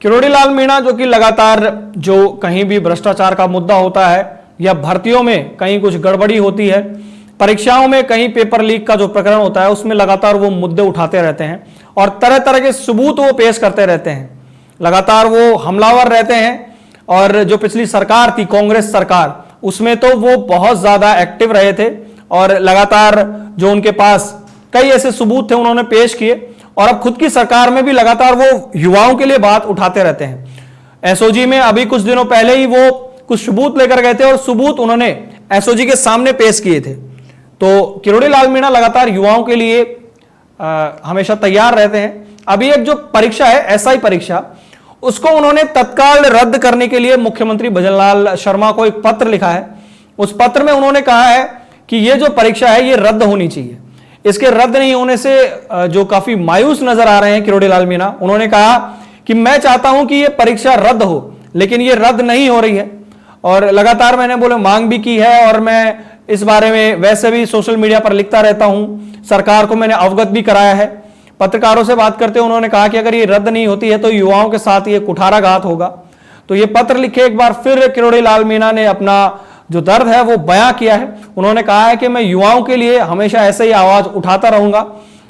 किरोड़ी लाल मीणा जो कि लगातार जो कहीं भी भ्रष्टाचार का मुद्दा होता है या भर्तियों में कहीं कुछ गड़बड़ी होती है, परीक्षाओं में कहीं पेपर लीक का जो प्रकरण होता है उसमें लगातार वो मुद्दे उठाते रहते हैं और तरह तरह के सबूत वो पेश करते रहते हैं। लगातार वो हमलावर रहते हैं और जो पिछली सरकार थी कांग्रेस सरकार, उसमें तो वो बहुत ज्यादा एक्टिव रहे थे और लगातार जो उनके पास कई ऐसे सबूत थे उन्होंने पेश किए और अब खुद की सरकार में भी लगातार वो युवाओं के लिए बात उठाते रहते हैं। एसओजी में अभी कुछ दिनों पहले ही वो कुछ सबूत लेकर गए थे और सबूत उन्होंने एसओजी के सामने पेश किए थे। तो किरोड़ी लाल मीणा लगातार युवाओं के लिए हमेशा तैयार रहते हैं। अभी एक जो परीक्षा है एसआई परीक्षा, उसको उन्होंने तत्काल रद्द करने के लिए मुख्यमंत्री भजनलाल शर्मा को एक पत्र लिखा है। उस पत्र में उन्होंने कहा है कि ये जो परीक्षा है ये रद्द होनी चाहिए। इसके रद्द नहीं होने से जो काफी मायूस नजर आ रहे हैं किरोड़ी लाल मीणा, उन्होंने कहा कि मैं चाहता हूं कि ये परीक्षा रद्द हो, लेकिन ये रद्द नहीं हो रही है। और लगातार मैंने बोले मांग भी की है और मैं इस बारे में वैसे भी सोशल मीडिया पर लिखता रहता हूं, सरकार को मैंने अवगत भी कराया है। पत्रकारों से बात करते हुए उन्होंने कहा कि अगर ये रद्द नहीं होती है तो युवाओं के साथ ये कुठाराघात होगा। तो ये पत्र लिखे एक बार फिर किरोड़ी लाल मीणा ने अपना जो दर्द है वो बयां किया है। उन्होंने कहा है कि मैं युवाओं के लिए हमेशा ऐसे ही आवाज उठाता रहूंगा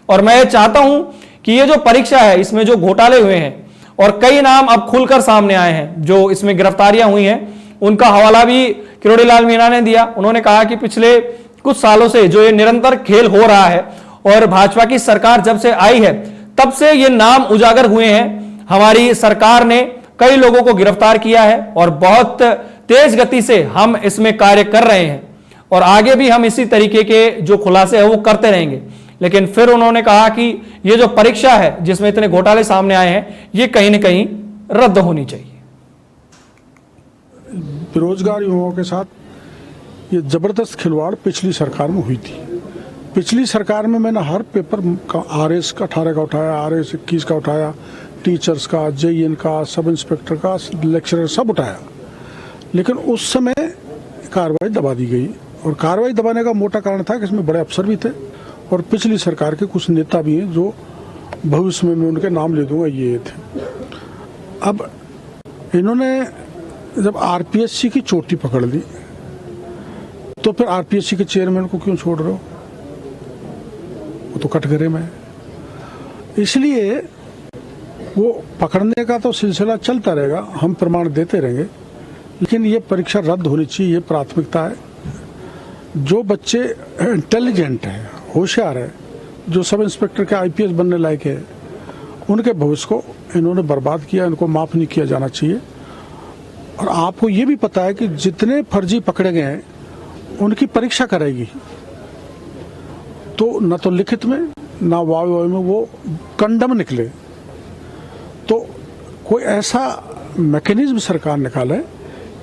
और मैं ये चाहता हूं कि ये जो परीक्षा है इसमें जो घोटाले हुए हैं और कई नाम अब खुलकर सामने आए हैं, जो इसमें गिरफ्तारियां हुई हैं, उनका हवाला भी किरोड़ी लाल मीणा ने दिया। उन्होंने कहा कि पिछले कुछ सालों से जो ये निरंतर खेल हो रहा है और भाजपा की सरकार जब से आई है तब से ये नाम उजागर हुए हैं। हमारी सरकार ने कई लोगों को गिरफ्तार किया है और बहुत तेज गति से हम इसमें कार्य कर रहे हैं और आगे भी हम इसी तरीके के जो खुलासे हैं वो करते रहेंगे। लेकिन फिर उन्होंने कहा कि ये जो परीक्षा है जिसमें इतने घोटाले सामने आए हैं ये कहीं ना कहीं रद्द होनी चाहिए। बेरोजगार युवाओं के साथ ये जबरदस्त खिलवाड़ पिछली सरकार में हुई थी। पिछली सरकार में मैंने हर पेपर का RS का 18 का उठाया, RS 21 का उठाया, टीचर्स का, JEN का, सब इंस्पेक्टर का, लेक्चरर सब उठाया, लेकिन उस समय कार्रवाई दबा दी गई। और कार्रवाई दबाने का मोटा कारण था कि इसमें बड़े अफसर भी थे और पिछली सरकार के कुछ नेता भी हैं जो भविष्य में मैं उनके नाम ले दूंगा, ये थे। अब इन्होंने जब RPSC की चोटी पकड़ ली तो फिर RPSC के चेयरमैन को क्यों छोड़ रहे हो? वो तो कटघरे में है। इसलिए वो पकड़ने का तो सिलसिला चलता रहेगा, हम प्रमाण देते रहेंगे, लेकिन ये परीक्षा रद्द होनी चाहिए, ये प्राथमिकता है। जो बच्चे इंटेलिजेंट है, होशियार है, जो सब इंस्पेक्टर के IPS बनने लायक है, उनके भविष्य को इन्होंने बर्बाद किया, इनको माफ नहीं किया जाना चाहिए। और आपको ये भी पता है कि जितने फर्जी पकड़े गए हैं उनकी परीक्षा कराएगी, तो न तो लिखित में ना वाई में वो कंडम निकले। तो कोई ऐसा मैकेनिज्म सरकार निकाले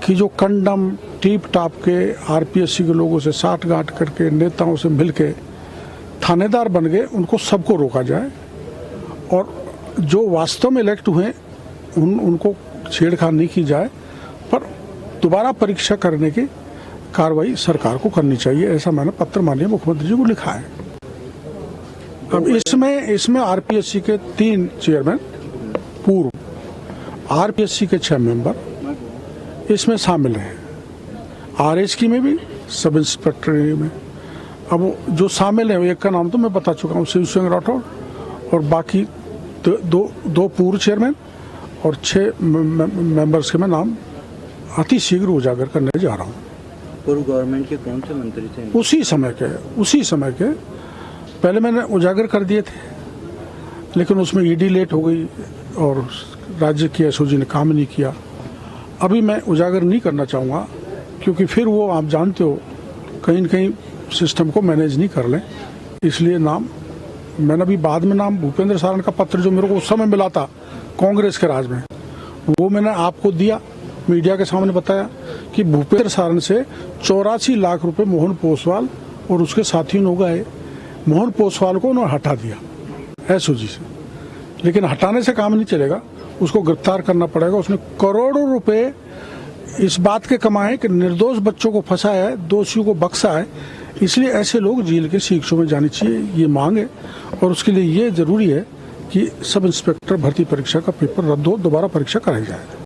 कि जो कंडम टीप टाप के RPSC के लोगों से साठ गांठ करके नेताओं से मिलके थानेदार बन गए, उनको सबको रोका जाए और जो वास्तव में इलेक्ट हुए उनको छेड़खानी नहीं की जाए, पर दोबारा परीक्षा करने की कार्रवाई सरकार को करनी चाहिए। ऐसा मैंने पत्र माननीय मुख्यमंत्री जी को लिखा है। अब इसमें RPSC के 3 चेयरमैन पूर्व, RPSC के 6 मेंबर इसमें शामिल हैं, RSK में भी, सब इंस्पेक्टर में। अब जो शामिल है एक का नाम तो मैं बता चुका हूँ, शिव सिंह राठौड़, और बाकी दो पूर्व चेयरमैन और 6 मेंबर्स के मैं नाम अति शीघ्र उजागर करने जा रहा हूँ। पूर्व गवर्नमेंट के कौन से मंत्री थे? उसी समय के पहले मैंने उजागर कर दिए थे, लेकिन उसमें ED लेट हो गई और राज्य की SOG ने काम नहीं किया। अभी मैं उजागर नहीं करना चाहूँगा क्योंकि फिर वो आप जानते हो कहीं न कहीं सिस्टम को मैनेज नहीं कर लें, इसलिए नाम मैंने अभी बाद में नाम भूपेंद्र सारण का पत्र जो मेरे को उस समय मिला था कांग्रेस के राज में, वो मैंने आपको दिया, मीडिया के सामने बताया कि भूपेंद्र सारण से 84 लाख रुपए मोहन पोसवाल और उसके साथियों ने गए। मोहन पोसवाल को उन्होंने हटा दिया SOG से, लेकिन हटाने से काम नहीं चलेगा, उसको गिरफ्तार करना पड़ेगा। उसने करोड़ों रुपए इस बात के कमाए कि निर्दोष बच्चों को फंसाया है, दोषियों को बख्शा है, इसलिए ऐसे लोग जेल के शिक्षों में जाने चाहिए, ये मांग है। और उसके लिए ये जरूरी है कि सब इंस्पेक्टर भर्ती परीक्षा का पेपर रद्द हो, दोबारा परीक्षा कराई जाए।